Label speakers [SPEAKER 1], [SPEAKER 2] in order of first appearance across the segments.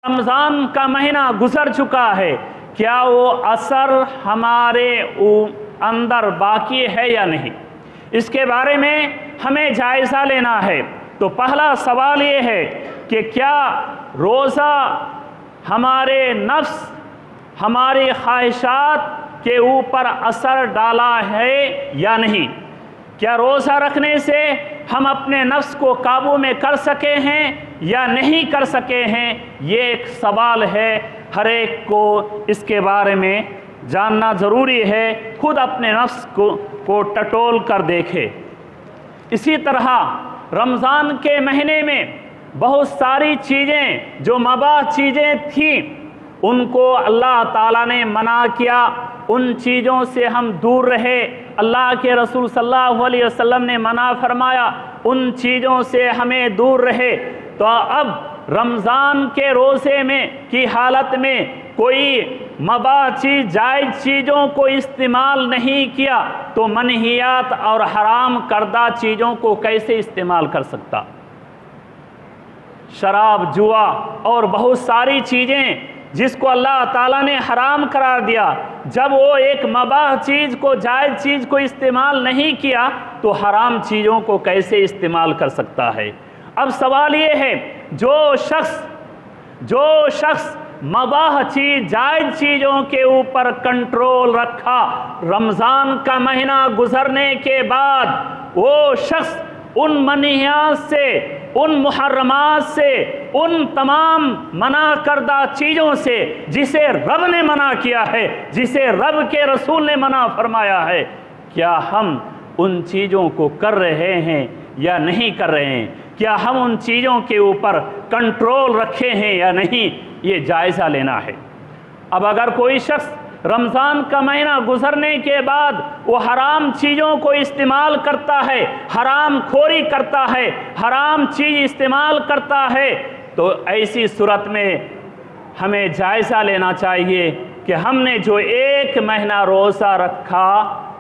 [SPEAKER 1] رمضان کا مہینہ گزر چکا ہے، کیا وہ اثر ہمارے اندر باقی ہے یا نہیں، اس کے بارے میں ہمیں جائزہ لینا ہے۔ تو پہلا سوال یہ ہے کہ کیا روزہ ہمارے نفس، ہماری خواہشات کے اوپر اثر ڈالا ہے یا نہیں؟ کیا روزہ رکھنے سے ہم اپنے نفس کو قابو میں کر سکے ہیں یا نہیں کر سکے ہیں؟ یہ ایک سوال ہے، ہر ایک کو اس کے بارے میں جاننا ضروری ہے، خود اپنے نفس کو ٹٹول کر دیکھے۔ اسی طرح رمضان کے مہینے میں بہت ساری چیزیں جو مباح چیزیں تھیں ان کو اللہ تعالیٰ نے منع کیا، ان چیزوں سے ہم دور رہے۔ اللہ کے رسول صلی اللہ علیہ وسلم نے منع فرمایا، ان چیزوں سے ہمیں دور رہے۔ تو اب رمضان کے روزے میں کی حالت میں کوئی مباح چیز، جائز چیزوں کو استعمال نہیں کیا تو منہیات اور حرام کردہ چیزوں کو کیسے استعمال کر سکتا؟ شراب، جوا اور بہت ساری چیزیں جس کو اللہ تعالیٰ نے حرام قرار دیا، جب وہ ایک مباح چیز کو، جائز چیز کو استعمال نہیں کیا تو حرام چیزوں کو کیسے استعمال کر سکتا ہے؟ اب سوال یہ ہے، جو شخص مباح چیز، جائز چیزوں کے اوپر کنٹرول رکھا، رمضان کا مہینہ گزرنے کے بعد وہ شخص ان منہیات سے، ان محرمات سے، ان تمام منع کردہ چیزوں سے جسے رب نے منع کیا ہے، جسے رب کے رسول نے منع فرمایا ہے، کیا ہم ان چیزوں کو کر رہے ہیں یا نہیں کر رہے ہیں؟ کیا ہم ان چیزوں کے اوپر کنٹرول رکھے ہیں یا نہیں؟ یہ جائزہ لینا ہے۔ اب اگر کوئی شخص رمضان کا مہینہ گزرنے کے بعد وہ حرام چیزوں کو استعمال کرتا ہے، حرام خوری کرتا ہے، حرام چیز استعمال کرتا ہے، تو ایسی صورت میں ہمیں جائزہ لینا چاہیے کہ ہم نے جو ایک مہینہ روزہ رکھا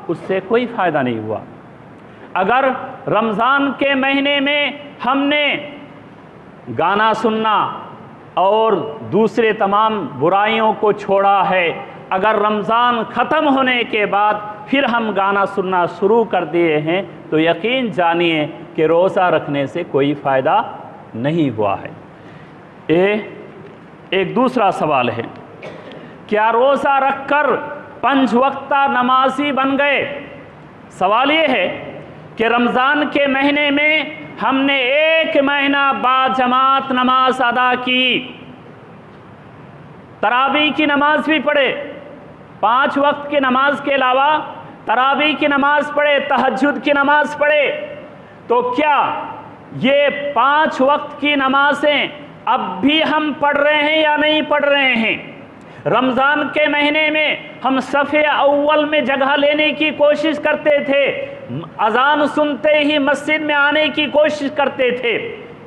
[SPEAKER 1] اس سے کوئی فائدہ نہیں ہوا۔ اگر رمضان کے مہینے میں ہم نے گانا سننا اور دوسرے تمام برائیوں کو چھوڑا ہے، اگر رمضان ختم ہونے کے بعد پھر ہم گانا سننا شروع کر دیے ہیں تو یقین جانیے کہ روزہ رکھنے سے کوئی فائدہ نہیں ہوا ہے۔ ایک دوسرا سوال ہے، کیا روزہ رکھ کر 5 وقتہ نمازی بن گئے؟ سوال یہ ہے کہ رمضان کے مہینے میں ہم نے ایک مہینہ باجماعت نماز ادا کی، تراویح کی نماز بھی پڑھے، 5 وقت کی نماز کے علاوہ تراویح کی نماز پڑھے، تہجد کی نماز پڑھے، تو کیا یہ 5 وقت کی نمازیں اب بھی ہم پڑھ رہے ہیں یا نہیں پڑھ رہے ہیں؟ رمضان کے مہینے میں ہم صف اول میں جگہ لینے کی کوشش کرتے تھے، اذان سنتے ہی مسجد میں آنے کی کوشش کرتے تھے،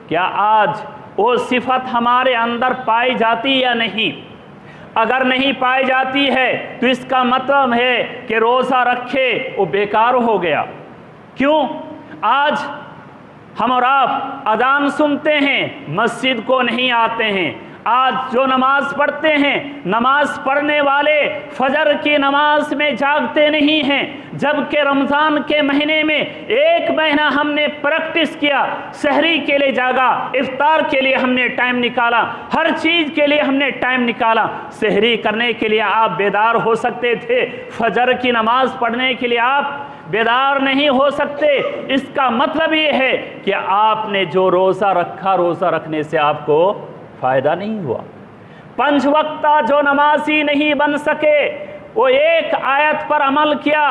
[SPEAKER 1] کیا آج وہ صفت ہمارے اندر پائی جاتی یا نہیں؟ اگر نہیں پائی جاتی ہے تو اس کا مطلب ہے کہ روزہ رکھے وہ بیکار ہو گیا۔ کیوں؟ آج ہم اور آپ اذان سنتے ہیں، مسجد کو نہیں آتے ہیں۔ آج جو نماز پڑھتے ہیں، نماز پڑھنے والے فجر کی نماز میں جاگتے نہیں ہیں، جبکہ رمضان کے مہینے میں ایک مہینہ ہم نے پریکٹس کیا، سحری کے لیے جاگا، افطار کے لیے ہم نے ٹائم نکالا، ہر چیز کے لیے ہم نے ٹائم نکالا۔ سحری کرنے کے لیے آپ بیدار ہو سکتے تھے، فجر کی نماز پڑھنے کے لیے آپ بیدار نہیں ہو سکتے۔ اس کا مطلب یہ ہے کہ آپ نے جو روزہ رکھا، روزہ رکھنے سے آپ کو فائدہ نہیں ہوا۔ 5 وقتہ جو نمازی نہیں بن سکے، وہ ایک آیت پر عمل کیا،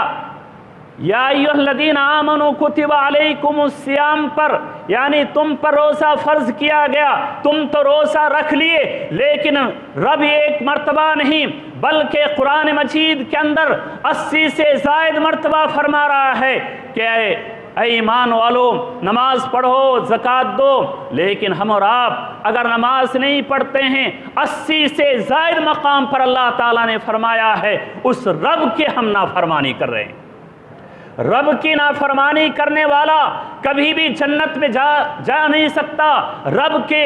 [SPEAKER 1] یا ایھا الذین آمنوا کتب علیکم الصیام پر، یعنی تم پر روزہ فرض کیا گیا، تم تو روزہ رکھ لیے، لیکن رب ایک مرتبہ نہیں بلکہ قرآن مجید کے اندر 80 سے زائد مرتبہ فرما رہا ہے کہ اے ایمان والو نماز پڑھو، زکوٰۃ دو، لیکن ہم اور آپ اگر نماز نہیں پڑھتے ہیں، 80 سے زائد مقام پر اللہ تعالیٰ نے فرمایا ہے اس رب کی ہم نافرمانی کر رہے ہیں۔ رب کی نافرمانی کرنے والا کبھی بھی جنت میں جا نہیں سکتا۔ رب کے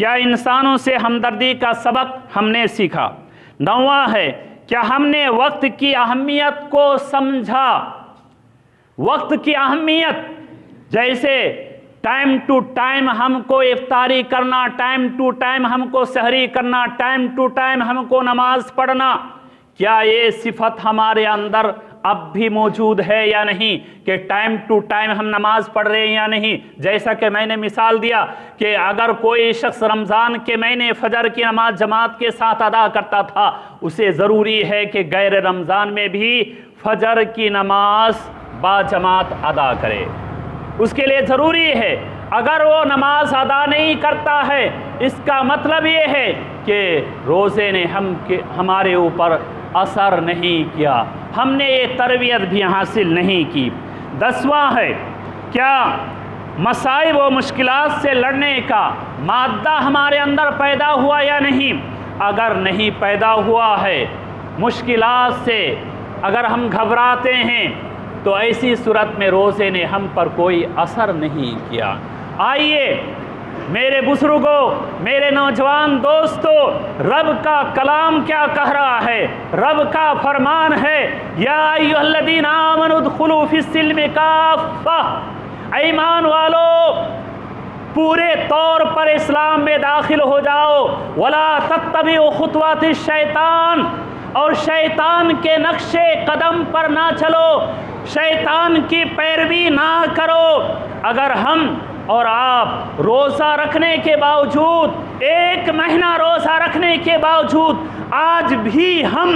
[SPEAKER 1] کیا انسانوں سے ہمدردی کا سبق ہم نے سیکھا؟ 9واں ہے کیا ہم نے وقت کی اہمیت کو سمجھا؟ وقت کی اہمیت، جیسے ٹائم ٹو ٹائم ہم کو افطاری کرنا، ٹائم ٹو ٹائم ہم کو سحری کرنا، ٹائم ٹو ٹائم ہم کو نماز پڑھنا، کیا یہ صفت ہمارے اندر اب بھی موجود ہے یا نہیں کہ ٹائم ٹو ٹائم ہم نماز پڑھ رہے ہیں یا نہیں؟ جیسا کہ میں نے مثال دیا کہ اگر کوئی شخص رمضان کے مہینے فجر کی نماز جماعت کے ساتھ ادا کرتا تھا، اسے ضروری ہے کہ غیر رمضان میں بھی فجر کی نماز با جماعت ادا کرے، اس کے لیے ضروری ہے۔ اگر وہ نماز ادا نہیں کرتا ہے، اس کا مطلب یہ ہے کہ روزے نے ہمارے اوپر اثر نہیں کیا، ہم نے یہ تربیت بھی حاصل نہیں کی۔ 10واں ہے کیا مصائب و مشکلات سے لڑنے کا مادہ ہمارے اندر پیدا ہوا یا نہیں؟ اگر نہیں پیدا ہوا ہے، مشکلات سے اگر ہم گھبراتے ہیں تو ایسی صورت میں روزے نے ہم پر کوئی اثر نہیں کیا۔ آئیے میرے بزرگوں، میرے نوجوان دوستو، رب کا کلام کیا کہہ رہا ہے؟ رب کا فرمان ہے یا ایھا الذین آمنوا ادخلوا فی السلم کافہ، ایمان والو پورے طور پر اسلام میں داخل ہو جاؤ، ولا تتبعوا خطوات الشیطان، اور شیطان کے نقش قدم پر نہ چلو، شیطان کی پیروی نہ کرو۔ اگر ہم اور آپ روزہ رکھنے کے باوجود، 1 مہینہ روزہ رکھنے کے باوجود آج بھی ہم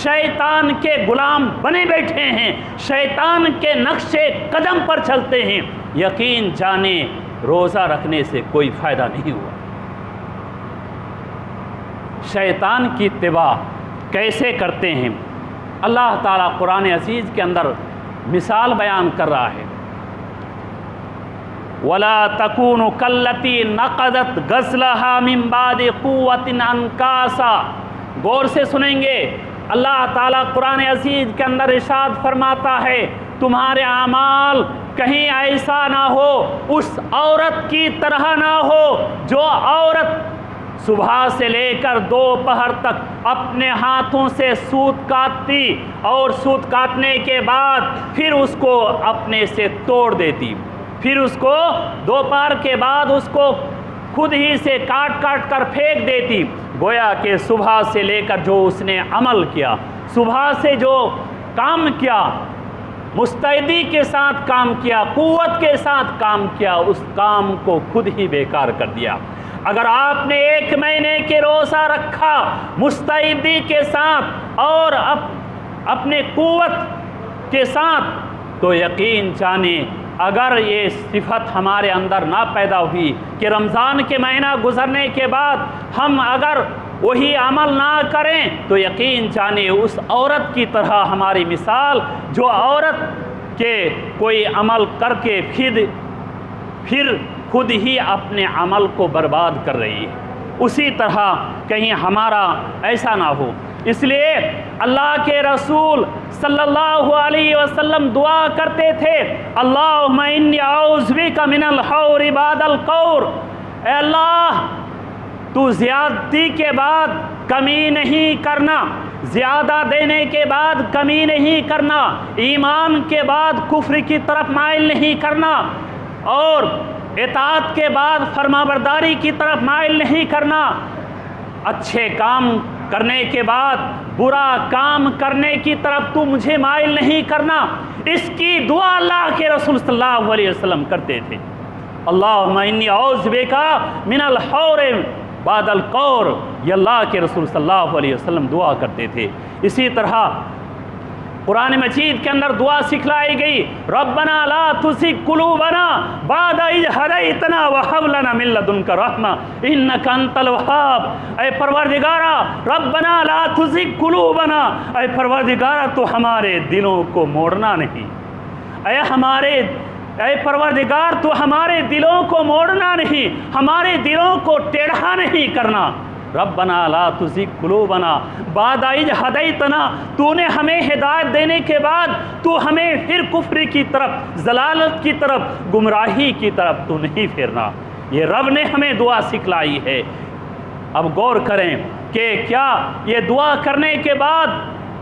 [SPEAKER 1] شیطان کے غلام بنے بیٹھے ہیں، شیطان کے نقش قدم پر چلتے ہیں، یقین جانیں روزہ رکھنے سے کوئی فائدہ نہیں ہوا۔ شیطان کی اتباع کیسے کرتے ہیں؟ اللہ تعالیٰ قرآن عزیز کے اندر مثال بیان کر رہا ہے، وَلَا تَكُونُوا كَالَّتِي نَقَضَتْ غَزْلَهَا مِن بَعْدِ قُوَّةٍ أَنْكَاثًا۔ غور سے سنیں گے، اللہ تعالیٰ قرآن عزیز کے اندر ارشاد فرماتا ہے تمہارے اعمال کہیں ایسا نہ ہو، اس عورت کی طرح نہ ہو جو عورت صبح سے لے کر دوپہر تک اپنے ہاتھوں سے سوت کاٹتی اور سوت کاٹنے کے بعد پھر اس کو اپنے سے توڑ دیتی، پھر اس کو دوپہر کے بعد اس کو خود ہی سے کاٹ کاٹ کر پھینک دیتی۔ گویا کہ صبح سے لے کر جو اس نے عمل کیا، صبح سے جو کام کیا، مستعدی کے ساتھ کام کیا، قوت کے ساتھ کام کیا، اس کام کو خود ہی بیکار کر دیا۔ اگر آپ نے 1 مہینے کے روزہ رکھا مستعدی کے ساتھ اور اپنے قوت کے ساتھ، تو یقین جانیں اگر یہ صفت ہمارے اندر نہ پیدا ہوئی کہ رمضان کے مہینہ گزرنے کے بعد ہم اگر وہی عمل نہ کریں، تو یقین جانیں اس عورت کی طرح ہماری مثال جو عورت کے کوئی عمل کر کے پھر خود ہی اپنے عمل کو برباد کر رہی ہے، اسی طرح کہیں ہمارا ایسا نہ ہو۔ اس لیے اللہ کے رسول صلی اللہ علیہ وسلم دعا کرتے تھے، اللہم انی اعوذ بک من الحور بعد القور، اے اللہ تو زیادتی کے بعد کمی نہیں کرنا، زیادہ دینے کے بعد کمی نہیں کرنا، ایمان کے بعد کفر کی طرف مائل نہیں کرنا، اور اطاعت کے بعد فرمانبرداری کی طرف مائل نہیں کرنا، اچھے کام کرنے کے بعد برا کام کرنے کی طرف تو مجھے مائل نہیں کرنا۔ اس کی دعا اللہ کے رسول صلی اللہ علیہ وسلم کرتے تھے، اللہم انی اعوذ بک من الحور بعد القور، یہ اللہ کے رسول صلی اللہ علیہ وسلم دعا کرتے تھے۔ اسی طرح قرآن مجید کے اندر دعا سکھلائی گئی، ربنا لا تزغ قلوبنا بعد اذ ہدیتنا وہب لنا من لدنک رحمہ انک انت الوہاب، اے پروردگارا ربنا لا تزغ قلوبنا، اے پروردگارا تو ہمارے دلوں کو موڑنا نہیں، اے پروردگار تو ہمارے دلوں کو موڑنا نہیں، ہمارے دلوں کو ٹیڑھا نہیں کرنا۔ ربنا لا تزغ قلوبنا بعد اذ ہدیتنا، تو نے ہمیں ہدایت دینے کے بعد تو ہمیں پھر کفر کی طرف، ضلالت کی طرف، گمراہی کی طرف تو نہیں پھیرنا۔ یہ رب نے ہمیں دعا سکھلائی ہے۔ اب غور کریں کہ کیا یہ دعا کرنے کے بعد،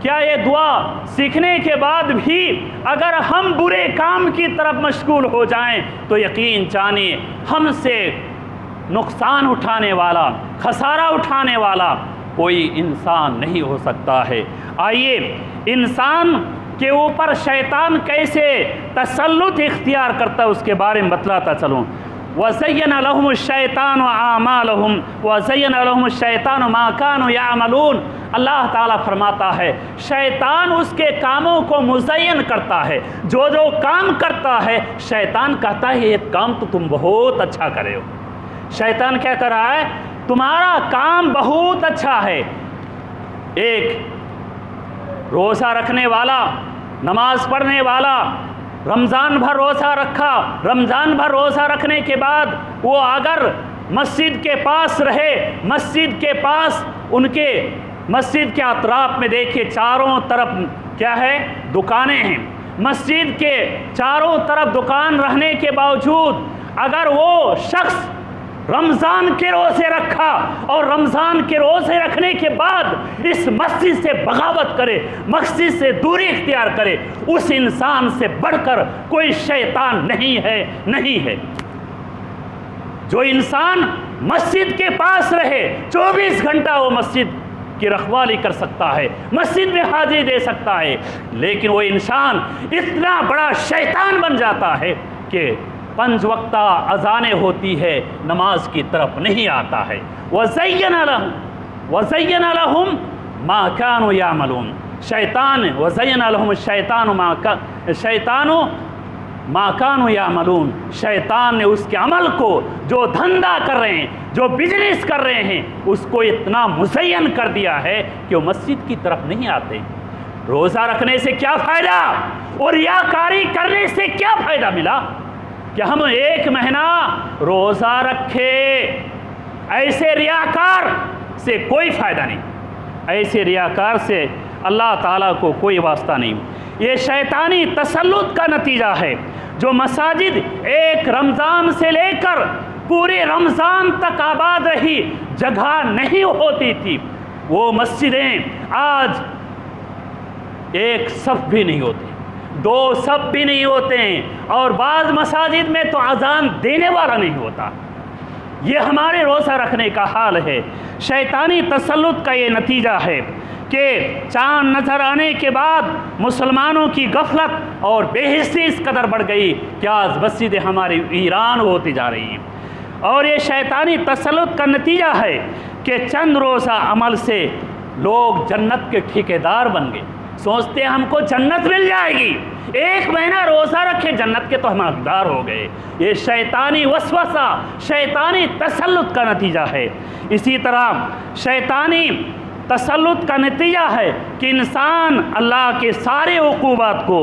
[SPEAKER 1] کیا یہ دعا سیکھنے کے بعد بھی اگر ہم برے کام کی طرف مشغول ہو جائیں تو یقین جانیے ہم سے نقصان اٹھانے والا، خسارہ اٹھانے والا کوئی انسان نہیں ہو سکتا ہے۔ آئیے انسان کے اوپر شیطان کیسے تسلط اختیار کرتا ہے اس کے بارے میں بتلاتا چلوں۔ وَزَيَّنَ لَهُمُ الشَّيْطَانُ أَعْمَالَهُمْ وَزَيَّنَ لَهُمُ الشَّيْطَانُ مَا كَانُوا يَعْمَلُونَ۔ اللہ تعالیٰ فرماتا ہے شیطان اس کے کاموں کو مزین کرتا ہے، جو جو کام کرتا ہے شیطان کہتا ہے یہ کام تو تم بہت اچھا کرے ہو۔ شیطان کیا کر رہا ہے؟ تمہارا کام بہت اچھا ہے۔ ایک روزہ رکھنے والا، نماز پڑھنے والا، رمضان بھر روزہ رکھا، رمضان بھر روزہ رکھنے کے بعد وہ اگر مسجد کے پاس رہے، مسجد کے پاس ان کے مسجد کے اطراف میں دیکھیں چاروں طرف کیا ہے؟ دکانیں ہیں۔ مسجد کے چاروں طرف دکان رہنے کے باوجود اگر وہ شخص رمضان کے روزے رکھا اور رمضان کے روزے رکھنے کے بعد اس مسجد سے بغاوت کرے، مسجد سے دوری اختیار کرے، اس انسان سے بڑھ کر کوئی شیطان نہیں ہے، نہیں ہے۔ جو انسان مسجد کے پاس رہے 24 گھنٹہ وہ مسجد کی رکھوالی کر سکتا ہے، مسجد میں حاضری دے سکتا ہے، لیکن وہ انسان اتنا بڑا شیطان بن جاتا ہے کہ 5 وقتہ اذانیں ہوتی ہے نماز کی طرف نہیں آتا ہے۔ وَزَيَّنَ لَهُمْ مَا كَانُوا يَعْمَلُونَ۔ شیطان وَزَيَّنَ لَهُمُ الشَّيْطَانُ مَا كَانُوا يَعْمَلُونَ، شیطان نے اس کے عمل کو، جو دھندا کر رہے ہیں، جو بزنس کر رہے ہیں، اس کو اتنا مزین کر دیا ہے کہ وہ مسجد کی طرف نہیں آتے۔ روزہ رکھنے سے کیا فائدہ اور ریاکاری کرنے سے کیا فائدہ ملا کہ ہم 1 مہینہ روزہ رکھے؟ ایسے ریاکار سے کوئی فائدہ نہیں، ایسے ریاکار سے اللہ تعالیٰ کو کوئی واسطہ نہیں۔ یہ شیطانی تسلط کا نتیجہ ہے۔ جو مساجد ایک رمضان سے لے کر پورے رمضان تک آباد رہی، جگہ نہیں ہوتی تھی، وہ مسجدیں آج 1 صف بھی نہیں ہوتی، 2 صف بھی نہیں ہوتے ہیں، اور بعض مساجد میں تو اذان دینے والا نہیں ہوتا۔ یہ ہمارے روزہ رکھنے کا حال ہے۔ شیطانی تسلط کا یہ نتیجہ ہے کہ چاند نظر آنے کے بعد مسلمانوں کی غفلت اور بے حسی اس قدر بڑھ گئی کہ آج مسجدیں ہماری ویران ہوتی جا رہی ہیں۔ اور یہ شیطانی تسلط کا نتیجہ ہے کہ چند روزہ عمل سے لوگ جنت کے ٹھیکیدار بن گئے، سوچتے ہیں ہم کو جنت مل جائے گی، 1 مہینہ روزہ رکھے جنت کے تو ہم حقدار ہو گئے۔ یہ شیطانی وسوسہ، شیطانی تسلط کا نتیجہ ہے۔ اسی طرح شیطانی تسلط کا نتیجہ ہے کہ انسان اللہ کے سارے عقوبات کو،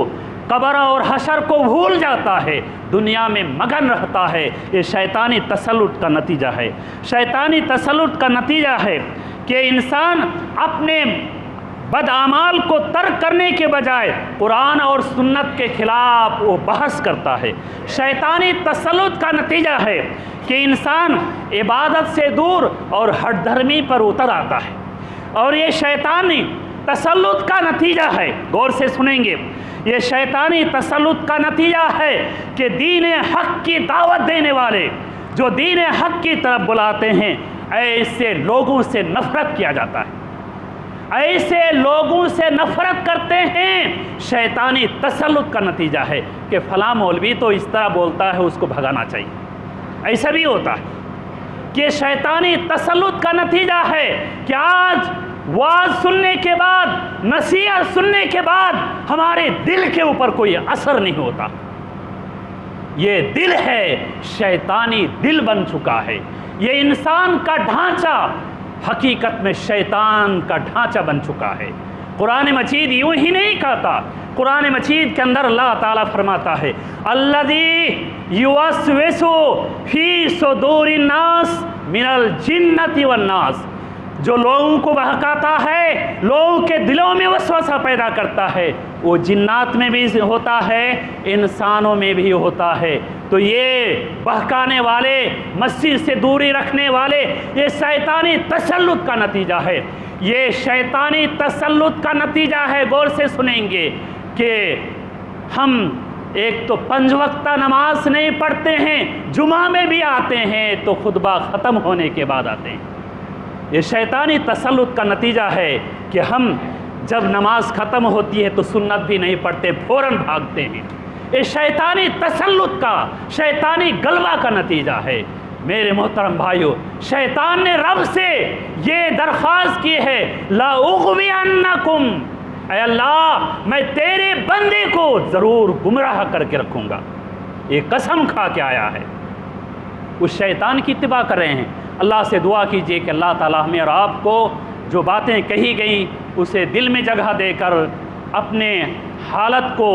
[SPEAKER 1] قبر اور حشر کو بھول جاتا ہے، دنیا میں مگن رہتا ہے۔ یہ شیطانی تسلط کا نتیجہ ہے۔ شیطانی تسلط کا نتیجہ ہے کہ انسان اپنے بد اعمال کو ترک کرنے کے بجائے قرآن اور سنت کے خلاف وہ بحث کرتا ہے۔ شیطانی تسلط کا نتیجہ ہے کہ انسان عبادت سے دور اور ہٹ دھرمی پر اتر آتا ہے۔ اور یہ شیطانی تسلط کا نتیجہ ہے، غور سے سنیں گے، یہ شیطانی تسلط کا نتیجہ ہے کہ دین حق کی دعوت دینے والے جو دین حق کی طرف بلاتے ہیں، ایسے لوگوں سے نفرت کیا جاتا ہے، ایسے لوگوں سے نفرت کرتے ہیں۔ شیطانی تسلط کا نتیجہ ہے کہ فلاں مولوی تو اس طرح بولتا ہے، اس کو بھگانا چاہیے، ایسا بھی ہوتا ہے۔ کہ شیطانی تسلط کا نتیجہ ہے کہ آج واز سننے کے بعد، نصیحت سننے کے بعد ہمارے دل کے اوپر کوئی اثر نہیں ہوتا۔ یہ دل ہے، شیطانی دل بن چکا ہے۔ یہ انسان کا ڈھانچہ حقیقت میں شیطان کا ڈھانچہ بن چکا ہے۔ قرآن مجید یوں ہی نہیں کہتا، قرآن مجید کے اندر اللہ تعالیٰ فرماتا ہے الذی یوسوس فی صدور الناس من الجنۃ والناس، جو لوگوں کو بہکاتا ہے، لوگوں کے دلوں میں وسوسہ پیدا کرتا ہے وہ جنات میں بھی ہوتا ہے، انسانوں میں بھی ہوتا ہے۔ تو یہ بہکانے والے، مسجد سے دوری رکھنے والے، یہ شیطانی تسلط کا نتیجہ ہے، یہ شیطانی تسلط کا نتیجہ ہے۔ غور سے سنیں گے کہ ہم ایک تو 5 وقتہ نماز نہیں پڑھتے ہیں، جمعہ میں بھی آتے ہیں تو خطبہ ختم ہونے کے بعد آتے ہیں۔ یہ شیطانی تسلط کا نتیجہ ہے کہ ہم جب نماز ختم ہوتی ہے تو سنت بھی نہیں پڑھتے، فوراً بھاگتے ہیں۔ یہ شیطانی تسلط کا، شیطانی غلبہ کا نتیجہ ہے۔ میرے محترم بھائیو، شیطان نے رب سے یہ درخواست کی ہے، لا اغوینکم، اے اللہ میں تیرے بندے کو ضرور گمراہ کر کے رکھوں گا۔ یہ قسم کھا کے آیا ہے، اس شیطان کی اتباع کر رہے ہیں۔ اللہ سے دعا کیجئے کہ اللہ تعالیٰ ہمیں اور آپ کو جو باتیں کہی گئیں اسے دل میں جگہ دے کر اپنے حالت کو